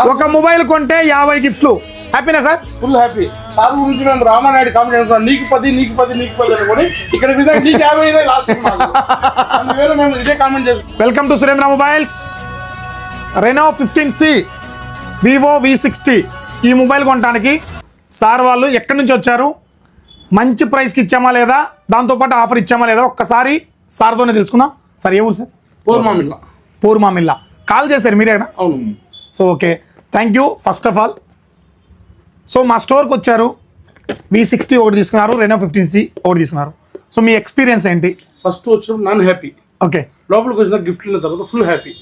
ఒక మొబైల్ కొంటే 50 గిఫ్ట్లు. హ్యాపీనా సార్? Full happy. సార్ గురించి మేము రామానాయుడు కామెంట్ అనుకున్నాం, నీకు 10 అనుకొని ఇక్కడ నీకు 50 లాస్ట్ అందువేళ మేము ఇదే కామెంట్ చేస్తాం. Welcome to Surendra mobiles. Reno 15C Vivo V60 ఈ మొబైల్ కొనడానికి సార్ వాళ్ళు ఎక్కడి నుంచి వచ్చారు, మంచి ప్రైస్కి ఇచ్చామా లేదా, దాంతోపాటు ఆఫర్ ఇచ్చామా లేదా ఒక్కసారి సార్తోనే తెలుసుకుందాం. సార్ ఏ ఊరు సార్? పూర్మామిల్లా. కాల్ చేశారు మీరేనా? అవును. So okay, thank you first of all. So మా స్టోర్కి వచ్చారు, V60 ఒకటి తీసుకున్నారు, రెనో 15C ఒకటి తీసుకున్నారు. సో మీ ఎక్స్పీరియన్స్ ఏంటి? ఫస్ట్ వచ్చినప్పుడు నాన్ హ్యాపీ. ఓకే. లోపలికి వచ్చిన గిఫ్ట్లు తర్వాత ఫుల్ హ్యాపీ.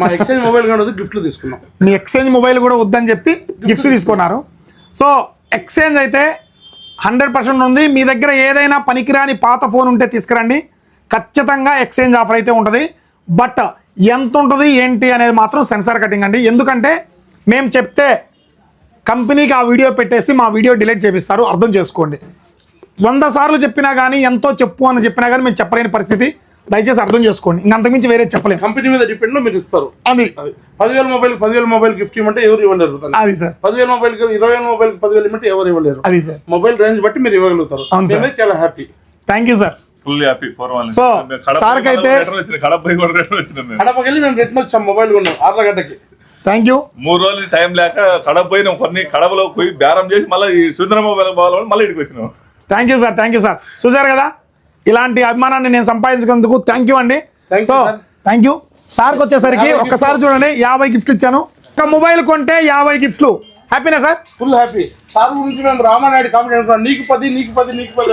మా ఎక్స్చేంజ్ మొబైల్ కూడా గిఫ్ట్లు తీసుకున్నాం. మీ ఎక్స్చేంజ్ మొబైల్ కూడా వద్దని చెప్పి గిఫ్ట్స్ తీసుకున్నారు. సో ఎక్స్చేంజ్ అయితే 100% ఉంది. మీ దగ్గర ఏదైనా పనికిరాని పాత ఫోన్ ఉంటే తీసుకురండి, ఖచ్చితంగా ఎక్స్చేంజ్ ఆఫర్ అయితే ఉంటుంది. బట్ ఎంత ఉంటుంది ఏంటి అనేది మాత్రం సెన్సార్ కటింగ్ అండి. ఎందుకంటే మేము చెప్తే కంపెనీకి ఆ వీడియో పెట్టేసి మా వీడియో డిలీట్ చేపిస్తారు, అర్థం చేసుకోండి. 100 సార్లు చెప్పినా కానీ ఎంతో చెప్పు అని చెప్పినా కానీ మేము చెప్పలేని పరిస్థితి, దయచేసి అర్థం చేసుకోండి. ఇంక అంతకుమించి వేరే చెప్పలేము. కంపెనీ మీద డిపెండ్ మీరు ఇస్తారు. అది 10,000 మొబైల్ గిఫ్ట్ ఇవ్వమంటే ఎవరు ఇవ్వలేరు. అది సార్ 10,000 మొబైల్ 20,000 మొబైల్ 10,000 ఇవ్వమంటే ఎవరు ఇవ్వలేరు. అది సార్ మొబైల్ రేంజ్ బట్టి మీరు ఇవ్వగలుగుతారు. చాలా happy. Thank you sir. Full happy. So సార్కి అయితే కడపకి వెళ్ళి మేము రిటర్న్ వచ్చాం, మొబైల్ కొన్నాం ఆర్లగడ్డకి. Thank you. 3 రోజులు టైం లేక కడప పోయినాం, కొన్ని కడపలో పోయి బేరం చేసి మళ్ళీ సుందర మొబైల్ పోవాలని మళ్ళీ ఇక్కడికి వచ్చినాం. Thank you sir, thank you sir. చూసారు కదా, ఇలాంటి అభిమానాన్ని నేను సంపాదించుకున్నందుకు థ్యాంక్ యూ అండి. So thank you. సార్కి వచ్చేసరికి ఒక్కసారి చూడండి, 50 గిఫ్ట్లు ఇచ్చాను. ఒక మొబైల్ కొంటే 50 గిఫ్ట్లు. హ్యాపీనా సార్? Full happy. సార్ గురించి మేము రామానాయుడు కామెంట్ అనుకున్నాం, నీకు 10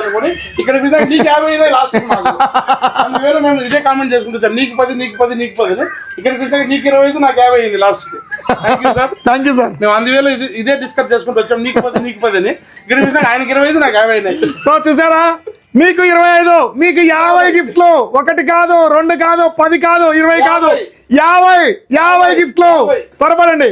అనుకొని ఇక్కడ నీకు 50 లాస్ట్ అందువేళ మేము ఇదే కామెంట్ చేసుకుంటాం, నీకు 10 ఇక్కడ నీకు 25 నాకు 50 అయింది last. Thank you sir. Thank you sir. మేము అందువేళ ఇదే డిస్కస్ చేసుకుంటూ వచ్చాం, నీకు 10 అని ఇక్కడ ఆయనకి 25 నాకు 50 అయినాయి. సో చూసారా, మీకు 25, మీకు 50 గిఫ్ట్లు. 1 కాదు, 2 కాదు, 10 కాదు, 20 కాదు, 50 గిఫ్ట్లు. త్వరపడండి.